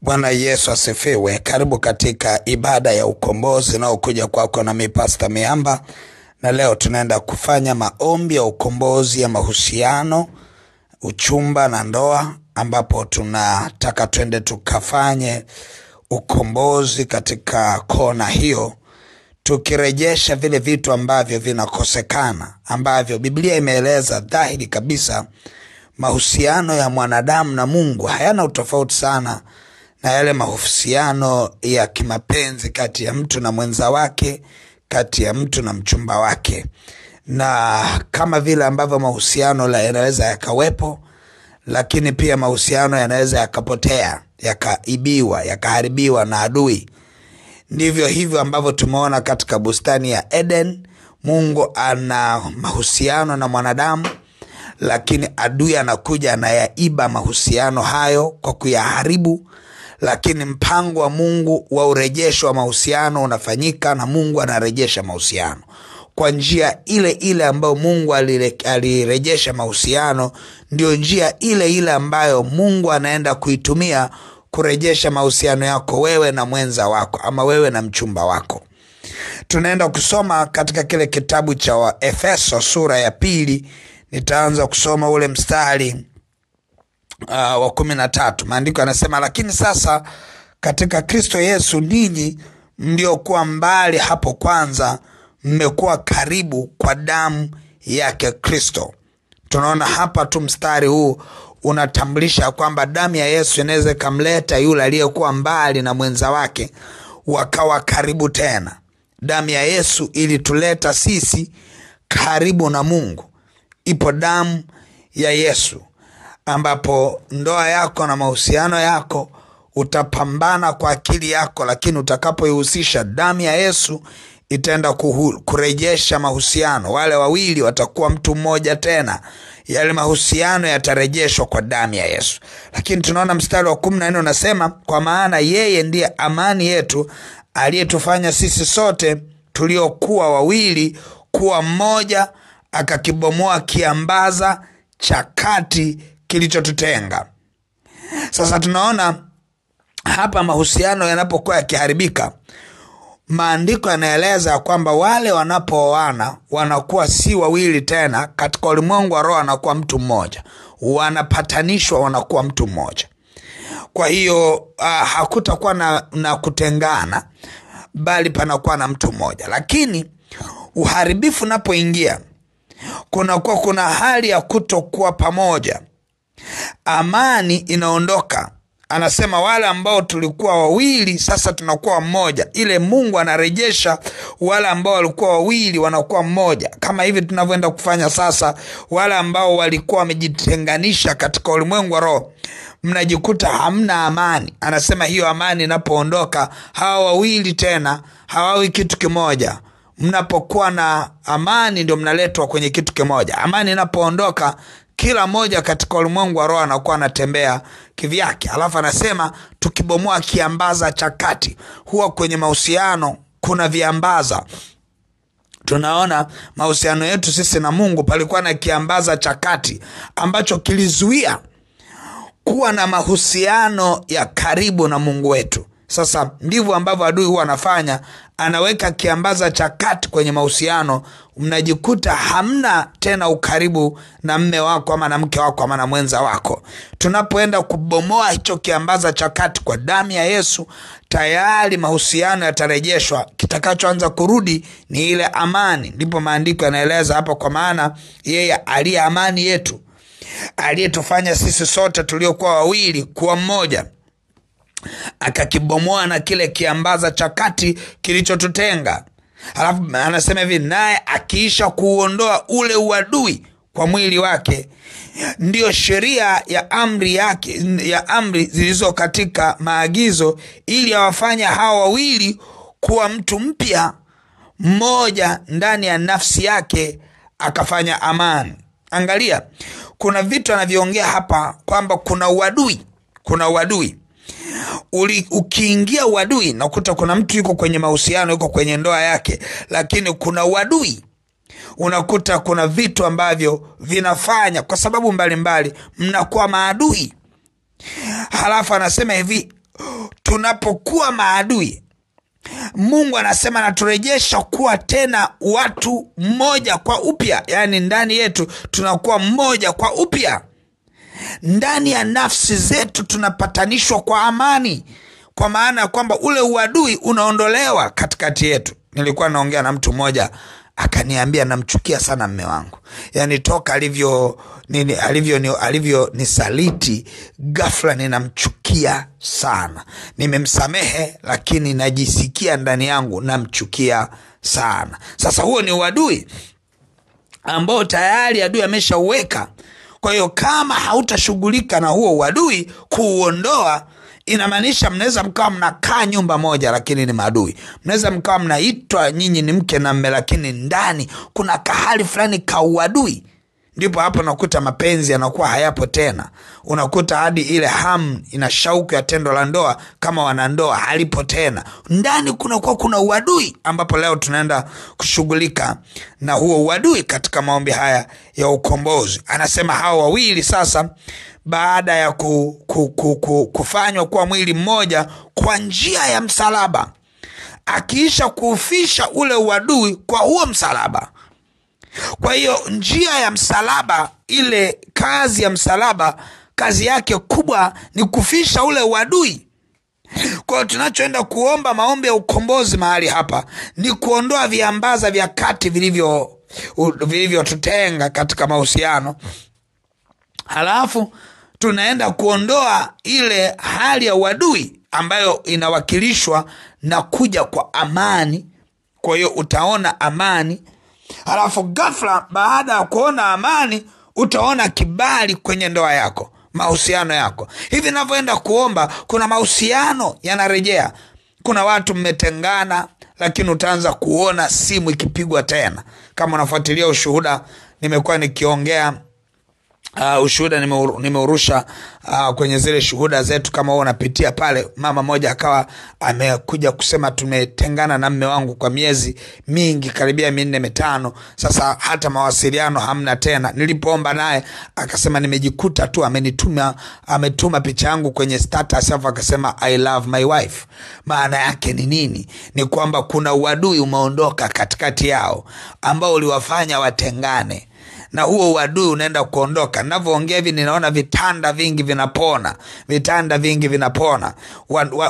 Bwana Yesu asifiwe. Karibu katika ibada ya ukombozi na ukuja kwako na mimi Pastor Miamba. Na leo tunaenda kufanya maombi ya ukombozi ya mahusiano, uchumba na ndoa, ambapo tunataka twende tukafanye ukombozi katika kona hiyo, tukirejesha vile vitu ambavyo vinakosekana, ambavyo Biblia imeeleza dhahiri kabisa mahusiano ya mwanadamu na Mungu hayana utofauti sana na yale mahusiano ya kimapenzi kati ya mtu na mwenza wake, kati ya mtu na mchumba wake. Na kama vile ambavyo mahusiano yanaweza yakawepo, lakini pia mahusiano yanaweza yakapotea, yakaibiwa, yakaharibiwa na adui. Ndivyo hivyo ambavyo tumeona katika bustani ya Eden. Mungu ana mahusiano na mwanadamu, lakini adui anakuja anayaiba mahusiano hayo kwa kuyaharibu. Lakini mpango wa Mungu wa urejesho wa mahusiano unafanyika, na Mungu anarejesha mahusiano kwa njia ile ile ambayo Mungu alirejesha mahusiano. Ndio njia ile ile ambayo Mungu anaenda kuitumia kurejesha mahusiano yako wewe na mwenza wako, ama wewe na mchumba wako. Tunaenda kusoma katika kile kitabu cha Efeso sura ya 2. Nitaanza kusoma ule mstari wa 13. Maandiko yanasema, lakini sasa katika Kristo Yesu ninyi mliokuwa mbali hapo kwanza mmekuwa karibu kwa damu yake Kristo. Tunaona hapa tu mstari huu unatambulisha kwamba damu ya Yesu inaweza kumleta yule aliyekuwa mbali na mwenza wake wakawa karibu tena. Damu ya Yesu ilituleta sisi karibu na Mungu. Ipo damu ya Yesu ambapo ndoa yako na mahusiano yako utapambana kwa akili yako, lakini utakapoihusisha damu ya Yesu itaenda kurejesha mahusiano. Wale wawili watakuwa mtu mmoja tena. Yale mahusiano yatarejeshwa kwa damu ya Yesu. Lakini tunaona mstari wa 14 unasema, kwa maana yeye ndiye amani yetu, aliyetufanya sisi sote tuliokuwa wawili kuwa mmoja, akakibomoa kiambaza cha kati kilichotutenga. Sasa tunaona hapa mahusiano yanapokuwa yakiharibika, maandiko yanaeleza kwamba wale wanapooana wanakuwa si wawili tena. Katika ulimwengu wa roho wanakuwa mtu mmoja, wanapatanishwa, wanakuwa mtu mmoja. Kwa hiyo hakutakuwa na kutengana, bali panakuwa na mtu mmoja. Lakini uharibifu unapoingia, kuna hali ya kutokuwa pamoja. Amani inaondoka. Anasema wale ambao tulikuwa wawili sasa tunakuwa mmoja. Ile Mungu anarejesha wale ambao walikuwa wawili wanakuwa mmoja. Kama hivi tunavyoenda kufanya sasa, wale ambao walikuwa wamejitenganisha katika ulimwengu wa roho, mnajikuta hamna amani. Anasema hiyo amani inapoondoka, hawa wawili tena hawawi kitu kimoja. Mnapokuwa na amani ndio mnaletwa kwenye kitu kimoja. Amani inapoondoka, kila moja katika ulimwengu wa roho anakuwa anatembea kivyake. Alafu anasema tukibomoa kiambaza cha kati. Huwa kwenye mahusiano kuna viambaza. Tunaona mahusiano yetu sisi na Mungu palikuwa na kiambaza cha kati ambacho kilizuia kuwa na mahusiano ya karibu na Mungu wetu. Sasa ndivyo ambavyo adui huwa anafanya, anaweka kiambaza cha kati kwenye mahusiano. Mnajikuta hamna tena ukaribu na mme wako ama na mke wako ama na mwenza wako. Tunapoenda kubomoa hicho kiambaza cha kati kwa damu ya Yesu, tayari mahusiano yatarejeshwa. Kitakachoanza kurudi ni ile amani. Ndipo maandiko yanaeleza hapa, kwa maana yeye aliye amani yetu, aliyetufanya sisi sote tuliokuwa wawili kuwa mmoja, akakibomoa na kile kiambaza cha kati kilichotutenga. Alafu anasema hivi, naye akiisha kuondoa ule uadui kwa mwili wake, ndio sheria ya amri yake, ya amri zilizo katika maagizo, ili awafanya hawa wawili kuwa mtu mpya mmoja ndani ya nafsi yake, akafanya amani. Angalia, kuna vitu anavyoongea hapa kwamba kuna uadui. Kuna uadui. Ukiingia uadui, nakuta kuna mtu yuko kwenye mahusiano, yuko kwenye ndoa yake, lakini kuna uadui. Unakuta kuna vitu ambavyo vinafanya kwa sababu mbalimbali mnakuwa maadui. Halafu anasema hivi, tunapokuwa maadui, Mungu anasema naturejesha kuwa tena watu mmoja kwa upya. Yani ndani yetu tunakuwa mmoja kwa upya. Ndani ya nafsi zetu tunapatanishwa kwa amani, kwa maana ya kwamba ule uadui unaondolewa katikati yetu. Nilikuwa naongea na mtu mmoja akaniambia namchukia sana mume wangu. Yani toka alivyo nisaliti, ghafla ninamchukia sana. Nimemsamehe lakini najisikia ndani yangu namchukia sana. Sasa huo ni uadui ambao tayari adui ameshauweka. Kwa hiyo kama hautashughulika na huo uadui kuuondoa, inamaanisha mnaweza mkawa mnakaa nyumba moja lakini ni maadui. Mnaweza mkawa mnaitwa nyinyi ni mke na mume lakini ndani kuna kahali fulani ka uadui. Ndipo hapo unakuta mapenzi yanakuwa hayapo tena. Unakuta hadi ile hamu ina shauku ya tendo la ndoa kama wanandoa halipo tena. Ndani kuna uadui, ambapo leo tunaenda kushughulika na huo uadui katika maombi haya ya ukombozi. Anasema hao wawili sasa, baada ya kufanywa kuwa mwili mmoja kwa njia ya msalaba, akiisha kuufisha ule uadui kwa huo msalaba. Kwa hiyo njia ya msalaba, ile kazi ya msalaba, kazi yake kubwa ni kufisha ule uadui. Kwa hiyo tunachoenda kuomba maombi ya ukombozi mahali hapa ni kuondoa viambaza vya kati vilivyotutenga katika mahusiano. Halafu tunaenda kuondoa ile hali ya uadui ambayo inawakilishwa na kuja kwa amani. Kwa hiyo utaona amani. Halafu ghafla baada ya kuona amani, utaona kibali kwenye ndoa yako, mahusiano yako. Hivi ninavyoenda kuomba, kuna mahusiano yanarejea. Kuna watu mmetengana lakini utaanza kuona simu ikipigwa tena. Kama unafuatilia ushuhuda, nimekuwa nikiongea ushuhuda nimeurusha kwenye zile shuhuda zetu. Kama wewe unapitia pale, mama moja akawa amekuja kusema tumetengana na mume wangu kwa miezi mingi, karibia 4-5. Sasa hata mawasiliano hamna tena. Nilipoomba naye akasema nimejikuta tu ametuma picha yangu kwenye status, alafu akasema I love my wife. Maana yake ni nini? Ni kwamba kuna uadui umeondoka katikati yao ambao uliwafanya watengane, na huo uadui unaenda kuondoka. Ninavyoongea hivi ninaona vitanda vingi vinapona.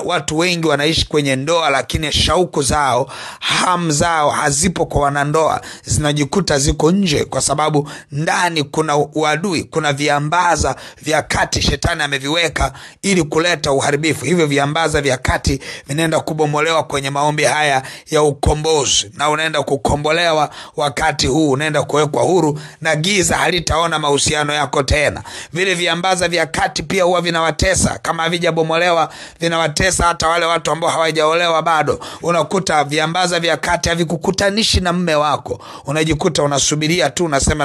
Watu wengi wanaishi kwenye ndoa lakini shauku zao, hamu zao hazipo kwa wanandoa, zinajikuta ziko nje kwa sababu ndani kuna uadui. Kuna viambaza vya kati shetani ameviweka ili kuleta uharibifu. Hivyo viambaza vya kati vinaenda kubomolewa kwenye maombi haya ya ukombozi, na unaenda kukombolewa wakati huu, unaenda kuwekwa huru na giza halitaona mahusiano yako tena. Vile viambaza vya kati pia huwa vinawatesa, kama havijabomolewa vinawatesa hata wale watu ambao hawajaolewa bado. Unakuta viambaza vya kati havikukutanishi na mume wako, unajikuta unasubiria tu, unasema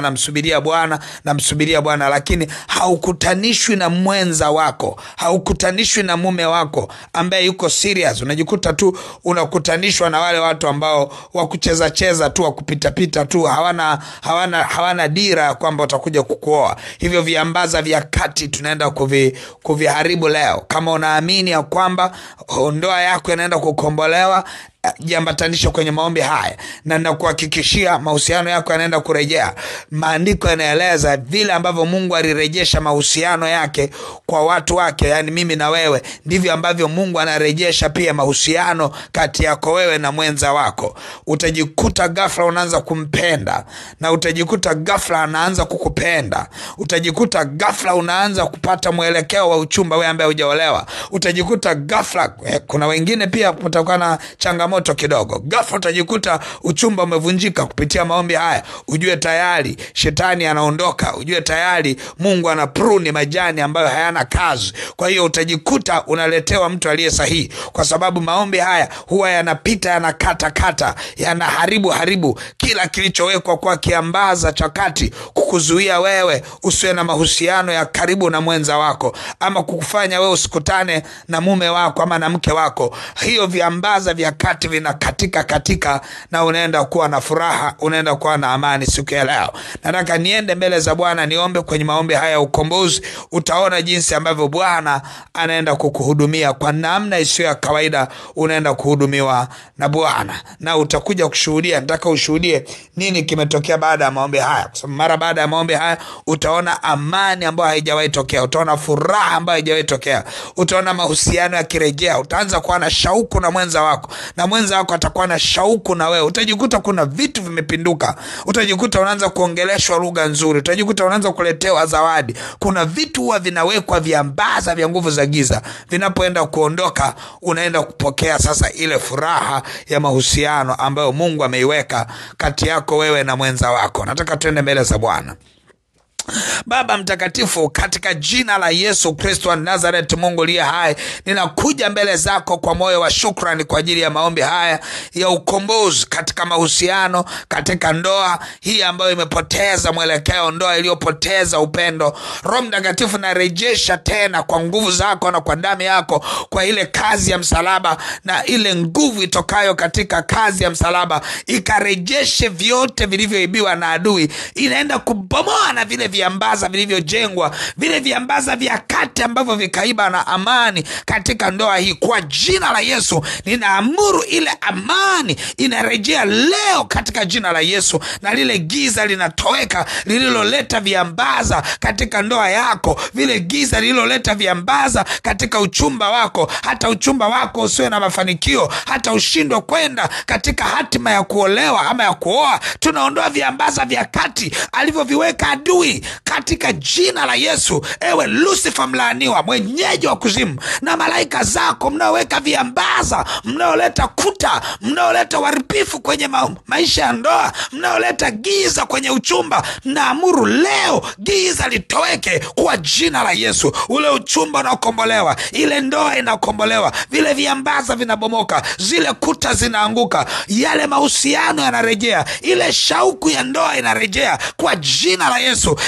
namsubiria Bwana, lakini haukutanishwi na mwenza wako, haukutanishwi na mume wako ambaye yuko serious. Unajikuta tu unakutanishwa na wale watu ambao wakucheza tu, wakupita tu, hawana dira kwamba utakuja kukuoa. Hivyo viambaza vya kati tunaenda kuviharibu leo. Kama unaamini ya kwamba ndoa yako inaenda kukombolewa, jiambatanisha kwenye maombi haya na nakuhakikishia mahusiano yako yanaenda kurejea. Maandiko yanaeleza vile ambavyo Mungu alirejesha mahusiano yake kwa watu wake, yani mimi na wewe, ndivyo ambavyo Mungu anarejesha pia mahusiano kati yako wewe na mwenza wako. Utajikuta ghafla unaanza kumpenda, na utajikuta ghafla anaanza kukupenda. Utajikuta ghafla unaanza kupata mwelekeo wa uchumba wewe ambaye hujaolewa. Utajikuta ghafla, kuna wengine pia kutakuwa na changamoto kidogo, ghafla utajikuta uchumba umevunjika kupitia maombi haya. Ujue tayari shetani anaondoka, ujue tayari Mungu anapruni majani ambayo hayana kazi. Kwa hiyo utajikuta unaletewa mtu aliye sahihi, kwa sababu maombi haya huwa yanapita, yanakata, yanaharibu kila kilichowekwa kwa kiambaza cha kati kukuzuia wewe usiwe na mahusiano ya karibu na mwenza wako, ama kukufanya wewe usikutane na mume wako ama na mke wako. Hiyo viambaza vya kati wakati vinakatika na unaenda kuwa na furaha, unaenda kuwa na amani siku ya leo. Nataka niende mbele za Bwana niombe kwenye maombi haya ya ukombozi. Utaona jinsi ambavyo Bwana anaenda kukuhudumia kwa namna isiyo ya kawaida. Unaenda kuhudumiwa na Bwana na utakuja kushuhudia. Nataka ushuhudie nini kimetokea baada ya maombi haya, kwa sababu mara baada ya maombi haya utaona amani ambayo haijawahi tokea, utaona furaha ambayo haijawahi tokea, utaona mahusiano yakirejea, utaanza kuwa na shauku na mwenza wako, na mwenza wako atakuwa na shauku na wewe. Utajikuta kuna vitu vimepinduka, utajikuta unaanza kuongeleshwa lugha nzuri, utajikuta unaanza kuletewa zawadi. Kuna vitu huwa vinawekwa viambaza vya nguvu za giza, vinapoenda kuondoka unaenda kupokea sasa ile furaha ya mahusiano ambayo Mungu ameiweka kati yako wewe na mwenza wako. Nataka tuende mbele za Bwana. Baba mtakatifu, katika jina la Yesu Kristo wa Nazareth, Mungu aliye hai, ninakuja mbele zako kwa moyo wa shukrani kwa ajili ya maombi haya ya ukombozi katika mahusiano, katika ndoa hii ambayo imepoteza mwelekeo, ndoa iliyopoteza upendo. Roho Mtakatifu, narejesha tena kwa nguvu zako na kwa damu yako, kwa ile kazi ya msalaba, na ile nguvu itokayo katika kazi ya msalaba ikarejeshe vyote vilivyoibiwa na adui. Inaenda kubomoa na vile viambaza vilivyojengwa, vile viambaza vya kati ambavyo vikaiba na amani katika ndoa hii. Kwa jina la Yesu ninaamuru ile amani inarejea leo katika jina la Yesu, na lile giza linatoweka lililoleta viambaza katika ndoa yako, vile giza lililoleta viambaza katika uchumba wako, hata uchumba wako usiwe na mafanikio, hata ushindwe kwenda katika hatima ya kuolewa ama ya kuoa. Tunaondoa viambaza vya kati alivyoviweka adui katika jina la Yesu. Ewe Lucifer mlaaniwa, mwenyeji wa kuzimu, na malaika zako mnaoweka viambaza, mnaoleta kuta, mnaoleta uharibifu kwenye maisha ya ndoa, mnaoleta giza kwenye uchumba, naamuru leo giza litoweke kwa jina la Yesu. Ule uchumba unakombolewa, ile ndoa inakombolewa, vile viambaza vinabomoka, zile kuta zinaanguka, yale mahusiano yanarejea, ile shauku ya ndoa inarejea kwa jina la Yesu.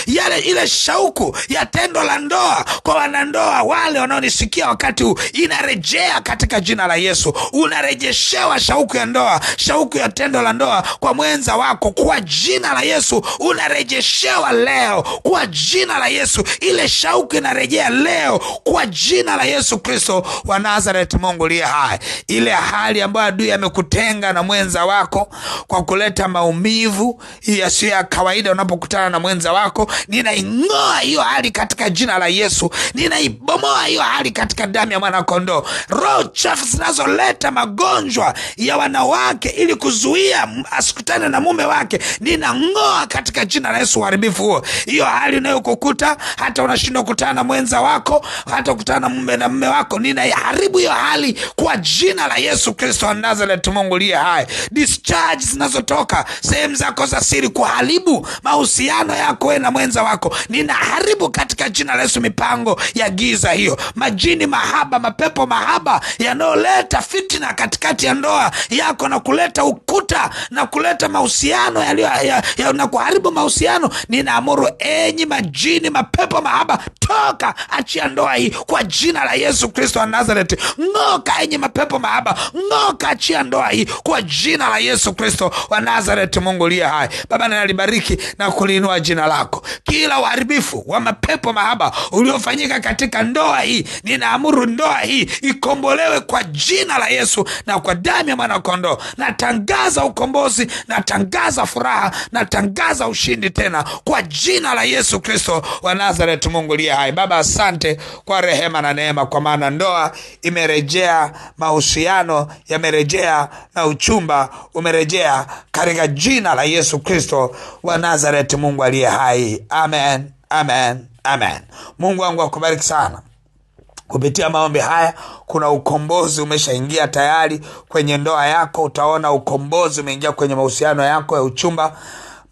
Ile shauku ya tendo la ndoa kwa wanandoa wale wanaonisikia wakati huu inarejea katika jina la Yesu. Unarejeshewa shauku ya ndoa, shauku ya tendo la ndoa kwa mwenza wako kwa jina la Yesu. Unarejeshewa leo kwa jina la Yesu. Ile shauku inarejea leo kwa jina la Yesu Kristo wa Nazareth, Mungu aliye hai. Ile hali ambayo adui amekutenga na mwenza wako kwa kuleta maumivu yasiyo ya kawaida unapokutana na mwenza wako, ninaing'oa hiyo hali katika jina la Yesu. Ninaibomoa hiyo hali katika damu ya mwana kondoo. Roho chafu zinazoleta magonjwa ya wanawake ili kuzuia asikutane na mume wake, ninang'oa katika jina la Yesu uharibifu huo. Hiyo hali unayokukuta hata unashindwa kukutana na mwenza wako, hata kukutana na mume wako, ninaiharibu hiyo hali kwa jina la Yesu Kristo wa Nazareth, Mungu aliye hai. Discharge zinazotoka sehemu zako za siri kuharibu mahusiano yako na mwenza wako, ninaharibu katika jina la Yesu mipango ya giza hiyo. Majini mahaba, mapepo mahaba yanoleta fitina katikati ya ndoa yako na kuleta ukuta na kuleta mahusiano na kuharibu mahusiano, ninaamuru enyi majini, mapepo mahaba, toka, achia ndoa hii kwa jina la Yesu Kristo wa Nazareth. Ng'oka enyi mapepo mahaba, ng'oka, achia ndoa hii kwa jina la Yesu Kristo wa Nazareth, Mungu aliye hai. Baba, ninalibariki na kuliinua jina lako. Kila uharibifu wa mapepo mahaba uliofanyika katika ndoa hii, ninaamuru ndoa hii ikombolewe kwa jina la Yesu na kwa damu ya mwana kondoo. Natangaza ukombozi, natangaza furaha, natangaza ushindi tena kwa jina la Yesu Kristo wa Nazareth, Mungu aliye hai. Baba, asante kwa rehema na neema, kwa maana ndoa imerejea, mahusiano yamerejea, na uchumba umerejea katika jina la Yesu Kristo wa Nazareth, Mungu aliye hai. Amen, amen, amen. Mungu wangu akubariki sana. Kupitia maombi haya kuna ukombozi umeshaingia tayari kwenye ndoa yako. Utaona ukombozi umeingia kwenye mahusiano yako ya uchumba.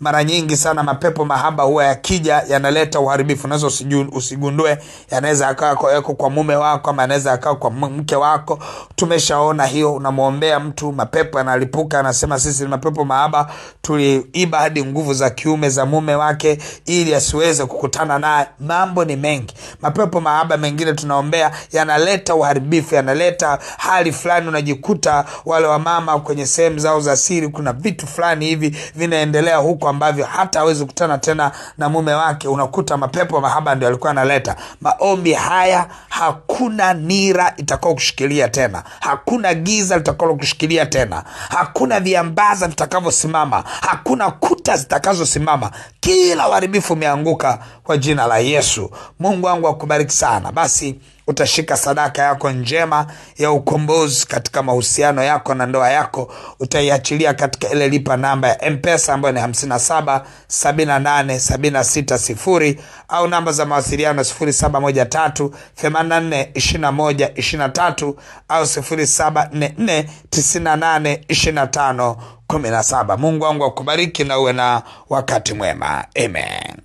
mara nyingi sana mapepo mahaba huwa yakija yanaleta uharibifu. Unaweza usigundue, yanaweza yakawa kwa mume wako ama yanaweza yakawa kwa mke wako. Tumeshaona hiyo. Unamuombea mtu, mapepo yanalipuka, anasema sisi ni mapepo mahaba, tuliiba hadi nguvu za kiume za mume wake ili asiweze kukutana naye. Mambo ni mengi. Mapepo mahaba mengine tunaombea yanaleta uharibifu, yanaleta hali fulani. Unajikuta wale wa mama kwenye sehemu zao za siri kuna vitu fulani hivi vinaendelea huko ambavyo hata hawezi kukutana tena na mume wake. Unakuta mapepo mahaba ndio alikuwa analeta. Maombi haya hakuna nira itakao kushikilia tena, hakuna giza litakalo kushikilia tena, hakuna viambaza vitakavyosimama, hakuna kuta zitakazosimama. Kila uharibifu umeanguka kwa jina la Yesu. Mungu wangu akubariki sana. Basi utashika sadaka yako njema ya ukombozi katika mahusiano yako na ndoa yako, utaiachilia katika ile lipa namba ya M-Pesa ambayo ni 577876 au namba za mawasiliano 0713842123 au 0744982517. Mungu wangu akubariki na uwe na wakati mwema. Amen.